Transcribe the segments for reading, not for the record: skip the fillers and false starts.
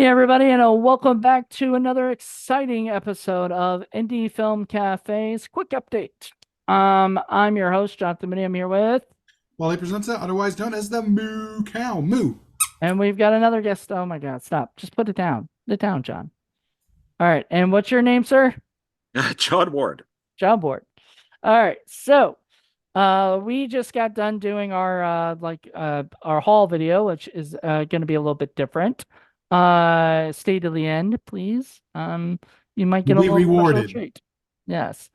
Hey everybody, and welcome back to another exciting episode of Indie Film Cafe's Quick Update. I'm your host, Jonathan Moody. I'm here with, Wally Presenza, otherwise known as the Moo Cow. Moo. and we've got another guest. Oh my God, stop. Just put it down. Put it down, John. All right, and what's your name, sir? John Ward. John Board. All right, so we just got done doing our haul video, which is going to be a little bit different. Stay to the end, please. You might get You'll a be little special rewarded. treat. Yes.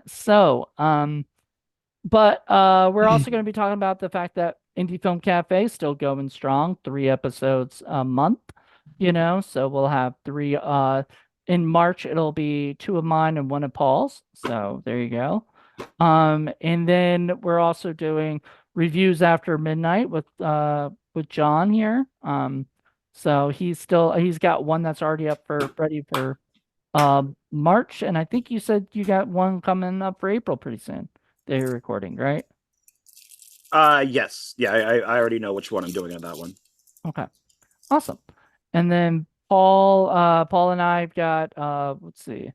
So but we're also going to be talking about the fact that Indie Film Cafe is still going strong, 3 episodes a month, so we'll have three in March it'll be two of mine and one of Paul's. So there you go. And then we're also doing reviews after midnight with John here. So he's got one that's already up for ready for March, and I think you said you got one coming up for April pretty soon. They're recording, right? Yes. Yeah, I already know which one I'm doing on that one. Okay. Awesome. And then Paul and I've got let's see.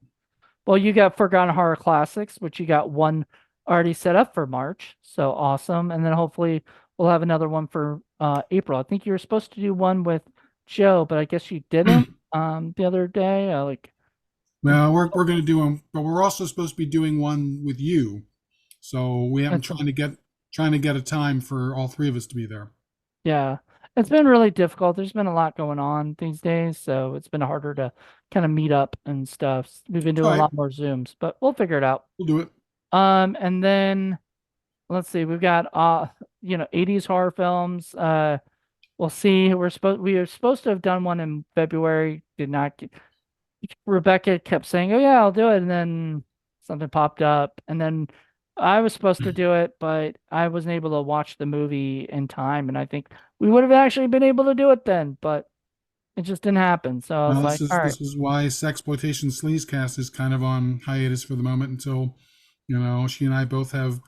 Well, you got Forgotten Horror Classics, which you got one already set up for March. So awesome. And then hopefully we'll have another one for April. I think you were supposed to do one with Joe, but I guess you didn't the other day. Well, we're going to do them, but we're also supposed to be doing one with you. So we haven't That's trying to get a time for all three of us to be there. Yeah, it's been really difficult. There's been a lot going on these days, so it's been harder to kind of meet up and stuff. We've been All doing a right, lot more Zooms, but we'll figure it out. we'll do it. And then let's see, we've got 80s horror films. We'll see. We were supposed to have done one in February. Did not get, Rebecca kept saying, "Oh yeah, I'll do it," and then something popped up, and then I was supposed to do it, but I wasn't able to watch the movie in time, and I think we would have actually been able to do it then, but it just didn't happen. So I was Well, like, all right, this is why Sexploitation Sleazecast is kind of on hiatus for the moment until she and I both have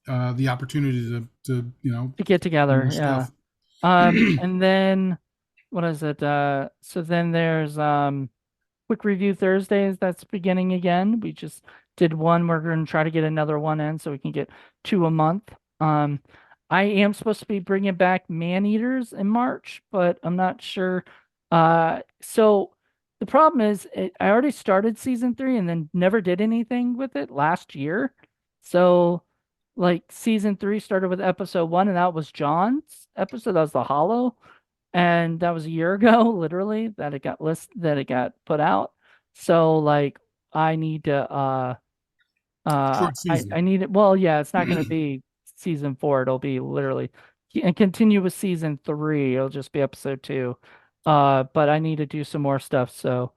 the opportunity to to get do more together, yeah. stuff. And then what is it? So then there's Quick Review Thursdays that's beginning again. We just did one. We're going to try to get another one in so we can get two a month. I am supposed to be bringing back Man Eaters in March, but I'm not sure. So the problem is I already started season 3 and then never did anything with it last year. So like season 3 started with episode 1, and that was John's episode. That was the Hollow, and that was a year ago, literally, that it got put out. So like I need to Short I season. need it. Well, yeah, it's not going to be season 4. It'll be literally and continue with season 3. It'll just be episode 2. But I need to do some more stuff. So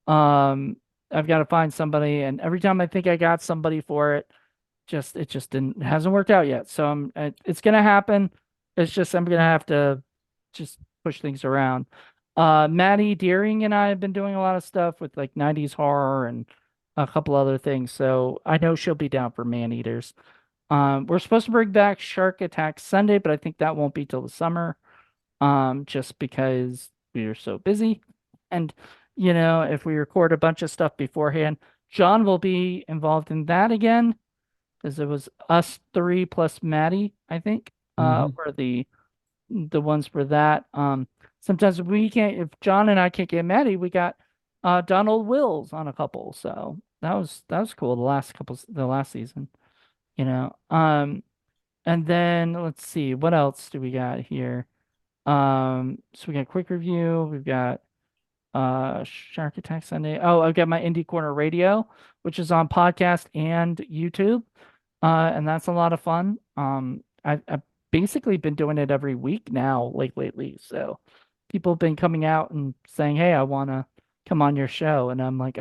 um I've got to find somebody, and every time I think I got somebody for it, it just didn't hasn't worked out yet. So it's gonna happen. It's just I'm gonna have to just push things around. Maddie Deering and I have been doing a lot of stuff with like 90s horror and a couple other things. So I know she'll be down for Man Eaters. We're supposed to bring back Shark Attack Sunday, but I think that won't be till the summer. Just because we are so busy. And if we record a bunch of stuff beforehand, John will be involved in that again, because it was us three plus Maddie, I think, Hmm. were the ones for that. Sometimes we can't, if John and I can't get Maddie, we got Donald Wills on a couple. So that was cool. The last season, you know. And then let's see, what else do we got here? So we got quick review. We've got Shark Attack Sunday. Oh, I've got my Indie Corner Radio, which is on podcast and YouTube. And that's a lot of fun. I've basically been doing it every week now, like lately. So people have been coming out and saying, "Hey, I want to come on your show," and I'm like,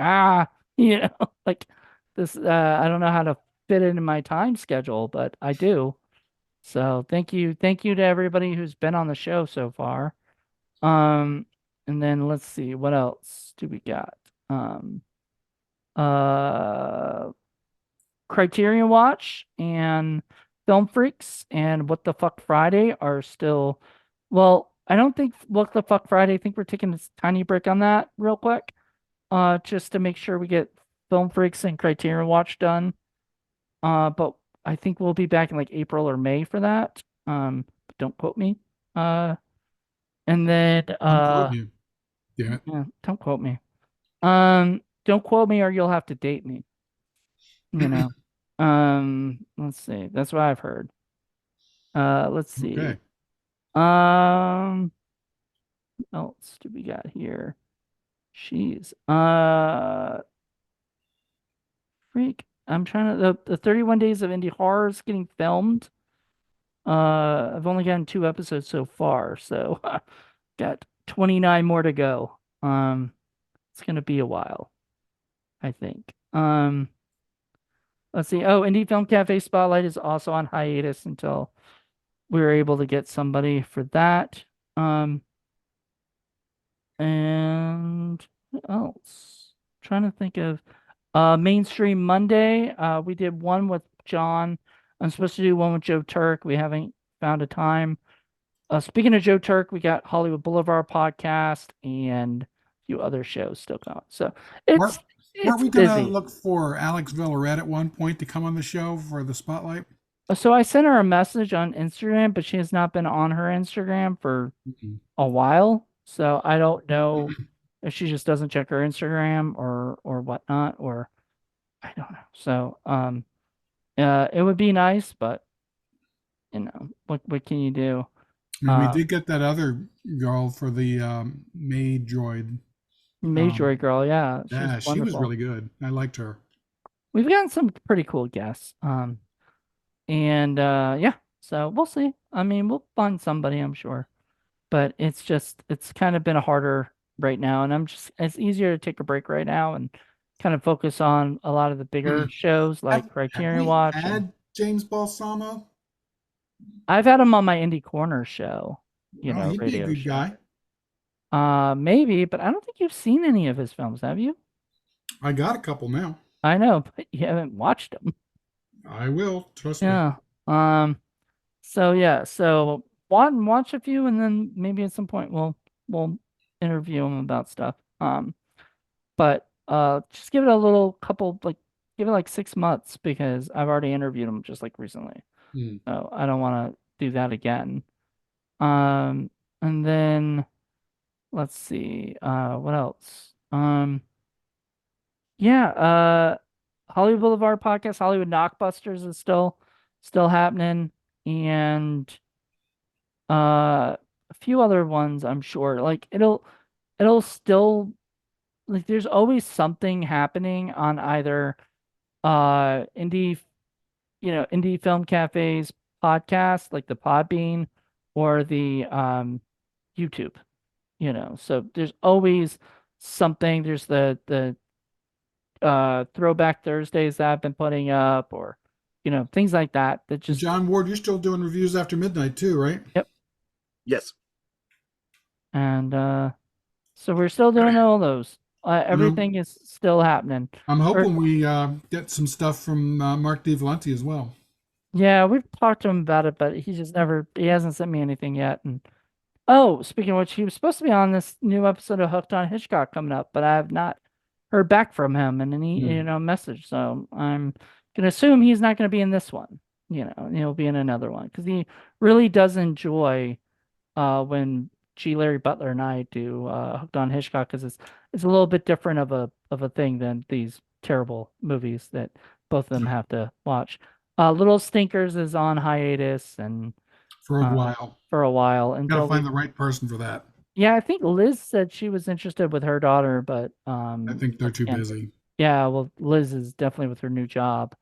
you know, like this. I don't know how to fit it in my time schedule, but I do. So thank you to everybody who's been on the show so far. Um, and then let's see, what else do we got? Um, uh, Criterion Watch and Film Freaks and What the Fuck Friday are still, well, I don't think What the Fuck Friday. I think we're taking a tiny break on that real quick, just to make sure we get Film Freaks and Criterion Watch done. But I think we'll be back in like April or May for that. But don't quote me. Uh, and then I'm quoting you. Damn it. yeah, don't quote me. Don't quote me or you'll have to date me. You know. Let's see. That's what I've heard. Let's see. Okay. What else do we got here? Jeez. Freak. I'm trying to the 31 Days of Indie Horror is getting filmed. I've only gotten 2 episodes so far, so got 29 more to go. It's gonna be a while, I think. Let's see. Oh, Indie Film Cafe Spotlight is also on hiatus until we were able to get somebody for that. And what else? Trying to think of Mainstream Monday. We did one with John. I'm supposed to do one with Joe Turk. We haven't found a time. Speaking of Joe Turk, we got Hollywood Boulevard podcast and a few other shows still going. So Weren't, it's weren't it's we going to busy. look for Alex Villaret at one point to come on the show for the spotlight? So I sent her a message on Instagram, but she has not been on her Instagram for Mhm. a while. So I don't know if she just doesn't check her Instagram or whatnot, or I don't know. So it would be nice, but what can you do? I mean, we did get that other girl for the maid droid. Major Girl, yeah, she's Yeah, she was wonderful. really good. I liked her. We've gotten some pretty cool guests. And yeah, so we'll see. I mean, we'll find somebody, I'm sure. But it's kind of been a harder right now, and it's easier to take a break right now and kind of focus on a lot of the bigger shows like Have Criterion we Watch, and had James Balsamo? I've had him on my Indie Corner show, Oh, he'd be a radio good show. guy. Maybe, but I don't think you've seen any of his films, have you? I got a couple now. I know, but you haven't watched them. I will. Trust me. Yeah. So yeah, so watch a few, and then maybe at some point we'll interview him about stuff. But just give it a little couple, like give it like 6 months because I've already interviewed him just like recently. Hmm. So I don't want to do that again. Um, and then let's see, what else? Yeah, Hollywood Boulevard podcast, Hollywood Knockbusters is still happening, and a few other ones I'm sure. Like it'll still like there's always something happening on either indie indie film cafes podcast like the Podbean or the YouTube, so there's always something. There's the throwback Thursdays that I've been putting up, or things like that And just. John Ward, you're still doing reviews after midnight too, right? Yep. Yes. And so we're still doing all those. And Everything is still happening. I'm Or hoping we get some stuff from Mark DeValenti as well. Yeah, we've talked to him about it, but he hasn't sent me anything yet. And oh, speaking of which, he was supposed to be on this new episode of Hooked on Hitchcock coming up, but I have not heard back from him in any, Hmm. message. So I'm gonna assume he's not gonna be in this one. He'll be in another one because he really does enjoy when G. Larry Butler and I do Hooked on Hitchcock because it's a little bit different of a thing than these terrible movies that both of them have to watch. Little Stinkers is on hiatus and For a uh, while. for a while Got to until find the right person for that. yeah, I think Liz said she was interested with her daughter, but I think they're too again, busy. yeah, well, Liz is definitely with her new job.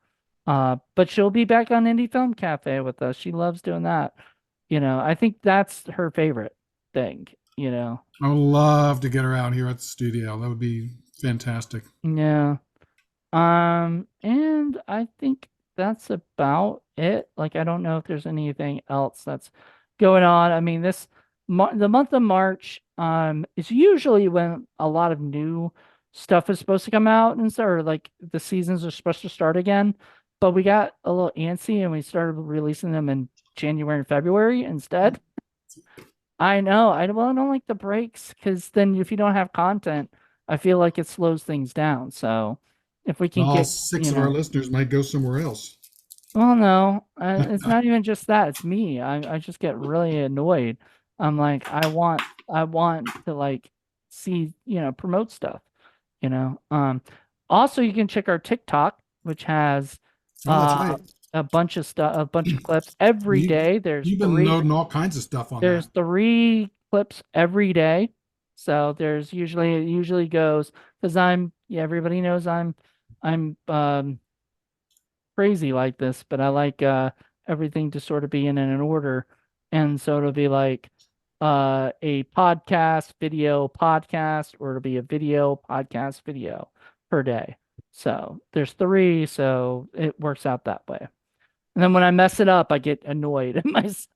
But she'll be back on Indie Film Cafe with us. She loves doing that. I think that's her favorite thing. I would love to get her out here at the studio. That would be fantastic. Yeah. And I think that's about it. Like, I don't know if there's anything else that's going on. I mean, the month of March, is usually when a lot of new stuff is supposed to come out and start, or like the seasons are supposed to start again. But we got a little antsy and we started releasing them in January and February instead. I know. I don't like the breaks because then if you don't have content, I feel like it slows things down. So if we can All get, six of our listeners might go somewhere else. well, no, it's not even just that. It's me. I just get really annoyed. I'm like, I want to like see, promote stuff, you know. Also you can check our TikTok, which has Oh, that's uh right. a bunch of stuff, a bunch of clips every You day. There's you've been three noting all kinds of stuff on there's that. 3 clips every day. So there's it usually goes because everybody knows I'm crazy like this, but I like everything to sort of be in an order. And so it'll be like a podcast, video, podcast, or it'll be a video, podcast, video per day. So there's 3, so it works out that way. And then when I mess it up, I get annoyed at myself.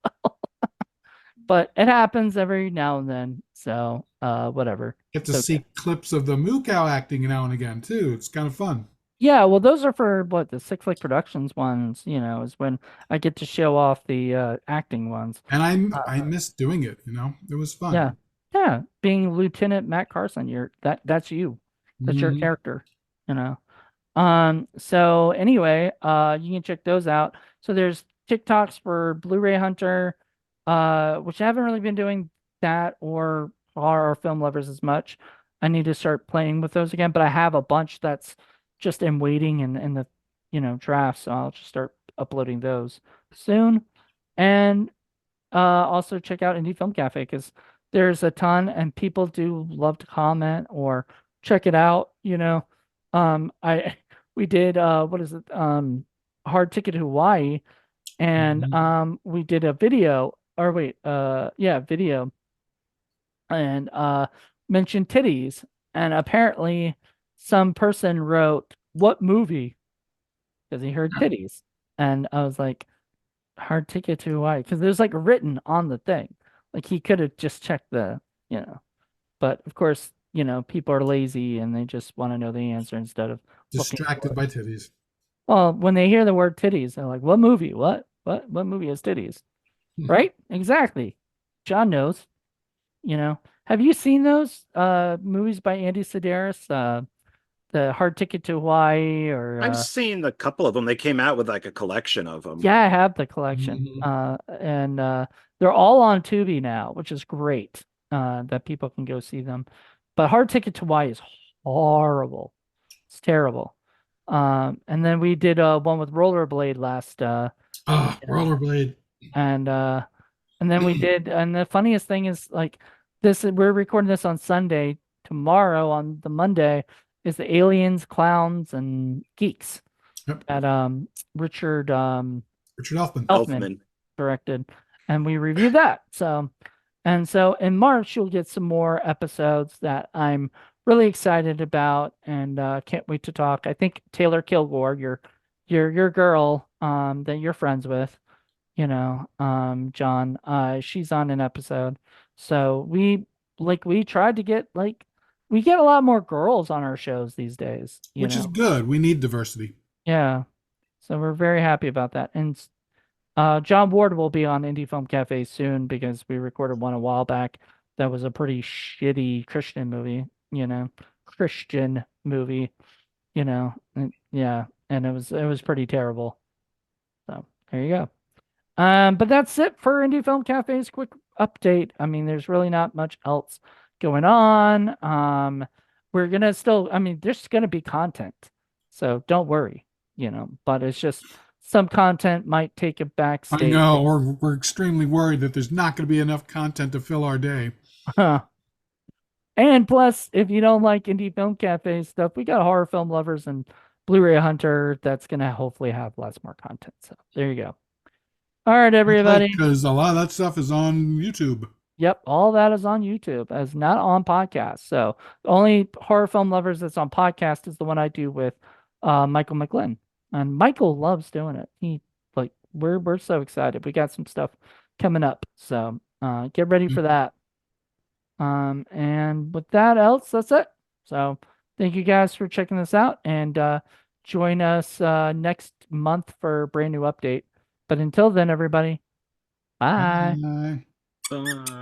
But it happens every now and then. So whatever. Get to It's okay. see clips of the moo cow acting now and again too. It's kind of fun. Yeah, well, those are for what the Six Flag Productions ones, is when I get to show off the acting ones. And I Uh, miss doing it. It was fun. yeah, yeah, being Lieutenant Matt Carson, that's you, that's your Mhm. character, you know. So anyway, you can check those out. So there's TikToks for Blu-ray Hunter, which I haven't really been doing that or horror or film lovers as much. I need to start playing with those again, but I have a bunch that's just in waiting in the, draft, so I'll just start uploading those soon. And also check out Indie Film Cafe because there's a ton and people do love to comment or check it out, I we did what is it? Hard Ticket to Hawaii and Mhm. we did a video or wait, yeah, video and mentioned titties and apparently some person wrote what movie because he heard titties and I was like hard ticket to Hawaii because there's like written on the thing. Like he could have just checked but of course, people are lazy and they just want to know the answer instead of looking for Distracted it. by titties. Well, when they hear the word titties, they're like, "What movie? What? What movie has titties?" Right? Exactly. John knows. Have you seen those movies by Andy Sedaris? The Hard Ticket to Hawaii or I've seen a couple of them. They came out with like a collection of them. yeah, I have the collection. Mhm. And they're all on Tubi now, which is great. That people can go see them. But Hard Ticket to Hawaii is horrible. It's terrible. And then we did one with Rollerblade last Ah, you know, rollerblade. and then we did and the funniest thing is like this we're recording this on Sunday. Tomorrow on the Monday is the Aliens, Clowns, and Geeks Yep. that Richard Richard Elfman. Elfman Elfman. directed, and we reviewed that. So in March you'll get some more episodes that I'm really excited about, and can't wait to talk. I think Taylor Kilgore, your girl, that you're friends with, John, she's on an episode. So we tried to get we get a lot more girls on our shows these days. Which is good. We need diversity. Yeah. So we're very happy about that, and John Ward will be on Indie Film Cafe soon because we recorded one a while back that was a pretty shitty Christian movie, Christian movie, yeah, and it was pretty terrible. So there you go. But that's it for Indie Film Cafe's quick update. I mean, there's really not much else going on. We're gonna still, I mean, there's gonna be content, so don't worry, but it's just some content might take a I backstage. know. We're extremely worried that there's not going to be enough content to fill our day. And plus, if you don't like Indie Film Cafe stuff, we got Horror Film Lovers and Blu-ray Hunter that's gonna hopefully have lots more content. So there you go. All right, That's right, everybody. because a lot of that stuff is on YouTube. Yep, all that is on YouTube, as not on podcast. So the only horror film lovers that's on podcast is the one I do with Michael McGlynn. And Michael loves doing it. We're so excited. We got some stuff coming up. So get ready for that. And with that else, that's it. So thank you guys for checking this out and join us next month for a brand new update. But until then, everybody, bye. Bye. Bye.